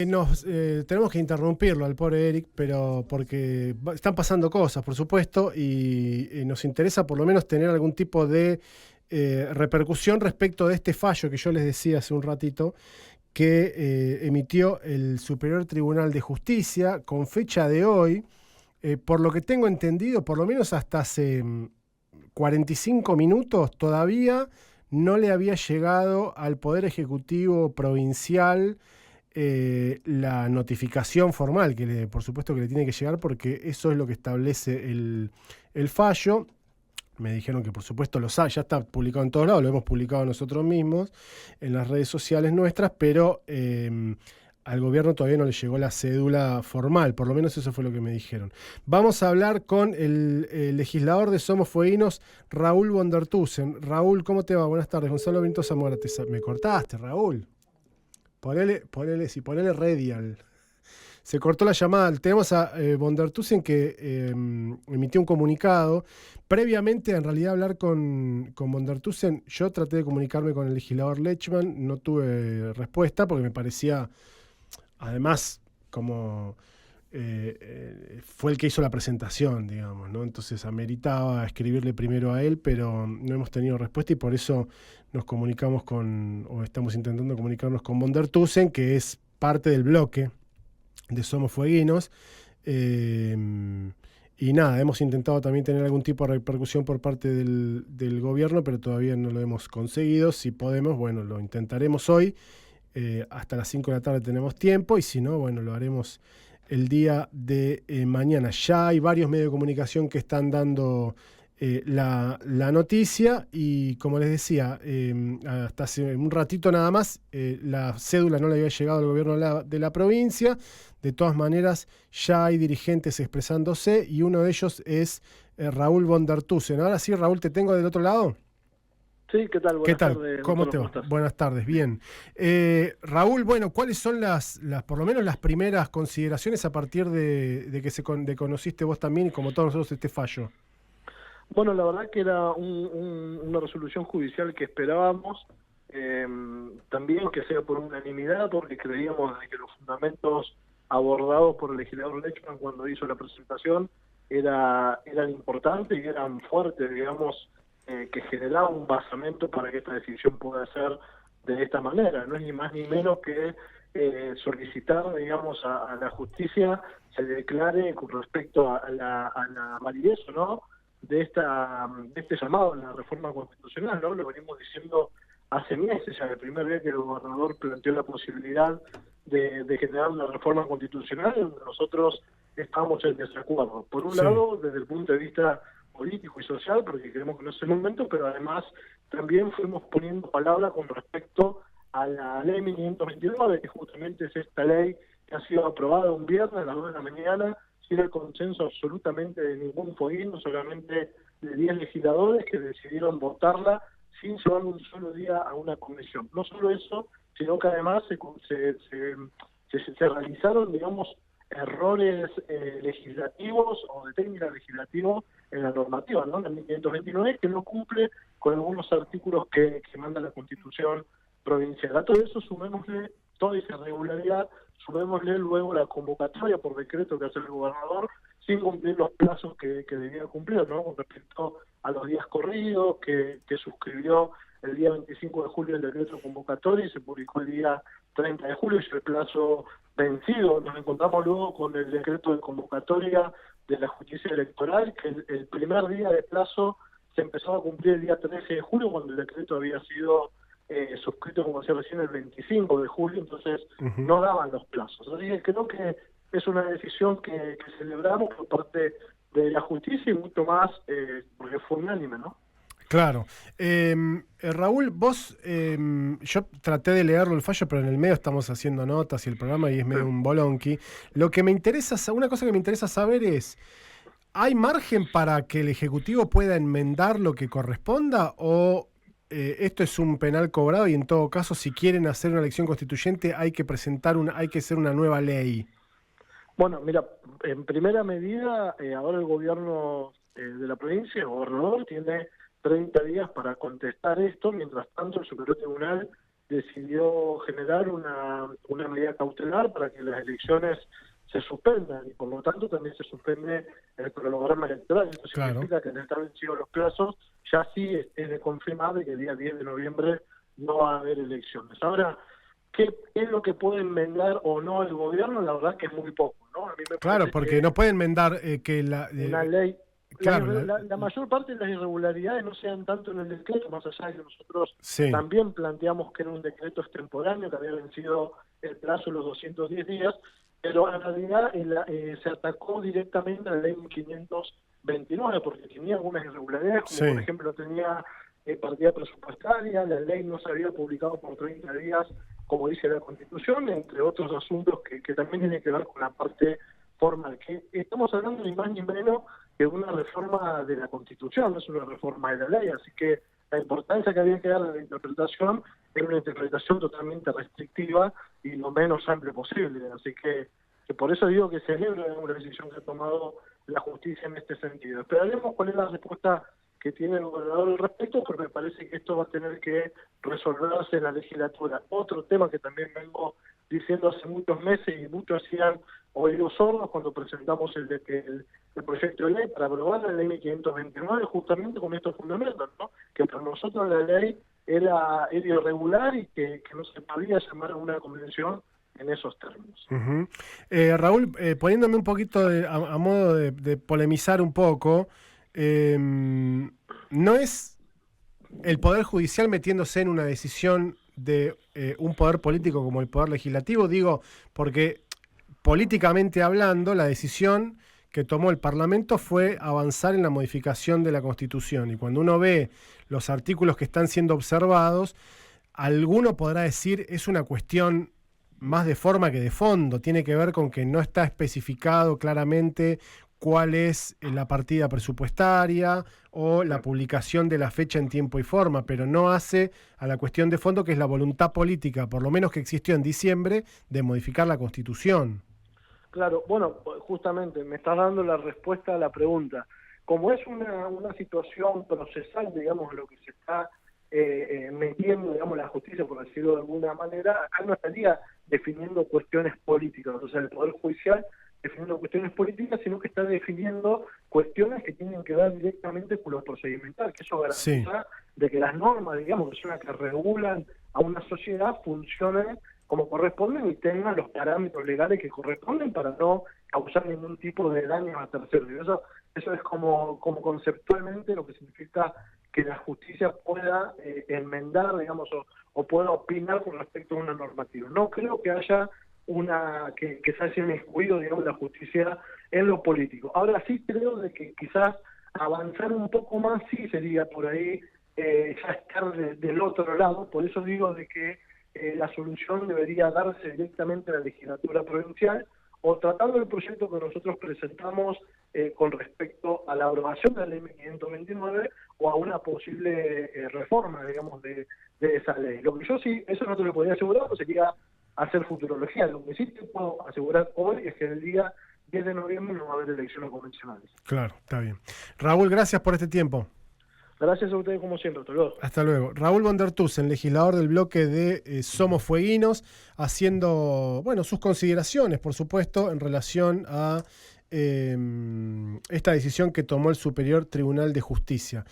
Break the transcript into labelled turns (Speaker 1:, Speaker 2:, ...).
Speaker 1: Tenemos que interrumpirlo al pobre Eric, pero porque están pasando cosas, por supuesto, y nos interesa por lo menos tener algún tipo de repercusión respecto de este fallo que yo les decía hace un ratito, que emitió el Superior Tribunal de Justicia con fecha de hoy. Por lo que tengo entendido, por lo menos hasta hace 45 minutos todavía no le había llegado al Poder Ejecutivo Provincial la notificación formal, por supuesto que le tiene que llegar porque eso es lo que establece el fallo. Me dijeron que por supuesto ya está publicado en todos lados, lo hemos publicado nosotros mismos en las redes sociales nuestras, pero al gobierno todavía no le llegó la cédula formal, por lo menos eso fue lo que me dijeron. Vamos a hablar con el legislador de Somos Fueguinos, Raúl von der Thusen. Raúl, ¿cómo te va? Buenas tardes. Gonzalo Benito Zamora, me cortaste, Raúl. Ponele ready Se cortó la llamada. Tenemos a von der Thusen que emitió un comunicado. Previamente, en realidad, hablar con von der Thusen, yo traté de comunicarme con el legislador Lechman, no tuve respuesta porque me parecía, además, como fue el que hizo la presentación, digamos, ¿no? Entonces ameritaba escribirle primero a él, pero no hemos tenido respuesta y por eso nos comunicamos o estamos intentando comunicarnos con von der Thusen, que es parte del bloque de Somos Fueguinos. Y nada, hemos intentado también tener algún tipo de repercusión por parte del gobierno, pero todavía no lo hemos conseguido. Si podemos, bueno, lo intentaremos hoy. Hasta las 5 de la tarde tenemos tiempo y si no, bueno, lo haremos el día de mañana. Ya hay varios medios de comunicación que están dando la noticia y como les decía, hasta hace un ratito nada más, la cédula no le había llegado al gobierno de la provincia. De todas maneras, ya hay dirigentes expresándose y uno de ellos es Raúl von der Thusen. Ahora sí, Raúl, ¿te tengo del otro lado?
Speaker 2: Sí, ¿qué tal?
Speaker 1: Buenas tardes. ¿Cómo te va? Buenas tardes, bien. Raúl, bueno, ¿cuáles son por lo menos las primeras consideraciones a partir de que conociste vos también y como todos nosotros este fallo?
Speaker 2: Bueno, la verdad que era una resolución judicial que esperábamos, también que sea por unanimidad, porque creíamos que los fundamentos abordados por el legislador Lechman cuando hizo la presentación eran importantes y eran fuertes, digamos, que generaba un basamento para que esta decisión pueda ser de esta manera. No es ni más ni menos que solicitar, digamos, a la justicia se declare con respecto a la validez o no de este llamado a la reforma constitucional, ¿no? Lo venimos diciendo hace meses, ya el primer día que el gobernador planteó la posibilidad de generar una reforma constitucional, donde nosotros estábamos en desacuerdo. Por un lado, desde el punto de vista político y social, porque creemos que no es el momento, pero además también fuimos poniendo palabra con respecto a la ley 1529, que justamente es esta ley que ha sido aprobada un viernes a las 2 de la mañana, sin el consenso absolutamente de ningún fueguino, solamente de 10 legisladores que decidieron votarla sin llevar un solo día a una comisión. No solo eso, sino que además se realizaron, digamos, errores legislativos o de técnica legislativa en la normativa, ¿no? La 1529, que no cumple con algunos artículos que manda la Constitución provincial. A todo eso sumémosle toda esa irregularidad, sumémosle luego la convocatoria por decreto que hace el gobernador sin cumplir los plazos que debía cumplir, ¿no? Con respecto a los días corridos, que suscribió el día 25 de julio el decreto convocatorio y se publicó el día 30 de julio y el plazo vencido. Nos encontramos luego con el decreto de convocatoria de la justicia electoral, que el primer día de plazo se empezó a cumplir el día 13 de julio, cuando el decreto había sido suscrito, como decía recién, el 25 de julio, entonces no daban los plazos. Así que creo que es una decisión que celebramos por parte de la justicia y mucho más porque fue unánime, ¿no?
Speaker 1: Claro. Raúl, vos, yo traté de leerlo el fallo, pero en el medio estamos haciendo notas y el programa y es medio un bolonqui. Lo que me interesa, una cosa que me interesa saber es, ¿hay margen para que el Ejecutivo pueda enmendar lo que corresponda o esto es un penal cobrado y en todo caso si quieren hacer una elección constituyente hay que hacer una nueva ley?
Speaker 2: Bueno, mira, en primera medida, ahora el gobierno de la provincia, el gobernador, tiene 30 días para contestar esto. Mientras tanto, el Superior Tribunal decidió generar una medida cautelar para que las elecciones se suspendan y por lo tanto también se suspende el cronograma electoral. Esto significa que al estar vencidos los plazos ya sí es de confirmar que el día 10 de noviembre no va a haber elecciones. Ahora, ¿qué es lo que puede enmendar o no el gobierno? La verdad que es muy poco, ¿no? A mí me
Speaker 1: Claro, porque no puede enmendar que
Speaker 2: una ley.
Speaker 1: Claro,
Speaker 2: la mayor parte de las irregularidades no sean tanto en el decreto, más allá de que nosotros
Speaker 1: sí.
Speaker 2: también planteamos que era un decreto extemporáneo, que había vencido el plazo de los 210 días, pero en realidad se atacó directamente a la ley 1529 porque tenía algunas irregularidades, como
Speaker 1: Sí.
Speaker 2: por ejemplo no tenía partida presupuestaria, la ley no se había publicado por 30 días, como dice la Constitución, entre otros asuntos que también tienen que ver con la parte formal, que estamos hablando ni más ni menos que de una reforma de la Constitución, no es una reforma de la ley, así que la importancia que había que darle a la interpretación era una interpretación totalmente restrictiva y lo menos amplia posible, así que por eso digo que celebro la decisión que ha tomado la justicia en este sentido. Esperaremos cuál es la respuesta que tiene el gobernador al respecto, porque me parece que esto va a tener que resolverse en la legislatura. Otro tema que también vengo diciendo hace muchos meses y muchos hacían oídos sordos cuando presentamos el proyecto de ley para aprobar la ley 1529, justamente con estos fundamentos, ¿no? Que para nosotros la ley era irregular y que no se podía llamar a una convención en esos términos.
Speaker 1: Raúl, poniéndome un poquito a modo de polemizar un poco, ¿no es el Poder Judicial metiéndose en una decisión de un poder político como el Poder Legislativo? Digo, porque políticamente hablando, la decisión que tomó el Parlamento fue avanzar en la modificación de la Constitución. Y cuando uno ve los artículos que están siendo observados, alguno podrá decir es una cuestión más de forma que de fondo. Tiene que ver con que no está especificado claramente cuál es la partida presupuestaria o la publicación de la fecha en tiempo y forma, pero no hace a la cuestión de fondo, que es la voluntad política, por lo menos que existió en diciembre, de modificar la Constitución.
Speaker 2: Claro, bueno, justamente me estás dando la respuesta a la pregunta. Como es una situación procesal, digamos, lo que se está metiendo, digamos, la justicia, por decirlo de alguna manera, acá no estaría definiendo cuestiones políticas, o sea, el Poder Judicial definiendo cuestiones políticas, sino que está definiendo cuestiones que tienen que ver directamente con lo procedimental, que eso garantiza de que las normas, digamos, que son las que regulan a una sociedad, funcionen como corresponden y tengan los parámetros legales que corresponden para no causar ningún tipo de daño a terceros. Y eso es como conceptualmente lo que significa que la justicia pueda enmendar, digamos, o pueda opinar con respecto a una normativa. No creo que haya que se haya inmiscuido, digamos, la justicia en lo político. Ahora sí creo de que quizás avanzar un poco más sí sería por ahí ya estar del otro lado. Por eso digo de que la solución debería darse directamente a la legislatura provincial o tratando el proyecto que nosotros presentamos con respecto a la aprobación de la ley 529 o a una posible reforma, digamos, de esa ley. Lo que yo sí, eso no te lo podría asegurar, pues sería hacer futurología. Lo que sí te puedo asegurar hoy es que el día 10 de noviembre no va a haber elecciones convencionales.
Speaker 1: Claro, está bien. Raúl, gracias por este tiempo.
Speaker 2: Gracias a ustedes como siempre. Hasta luego.
Speaker 1: Hasta luego. Raúl von der Tussen, legislador del bloque de Somos Fueguinos, haciendo sus consideraciones, por supuesto, en relación a esta decisión que tomó el Superior Tribunal de Justicia.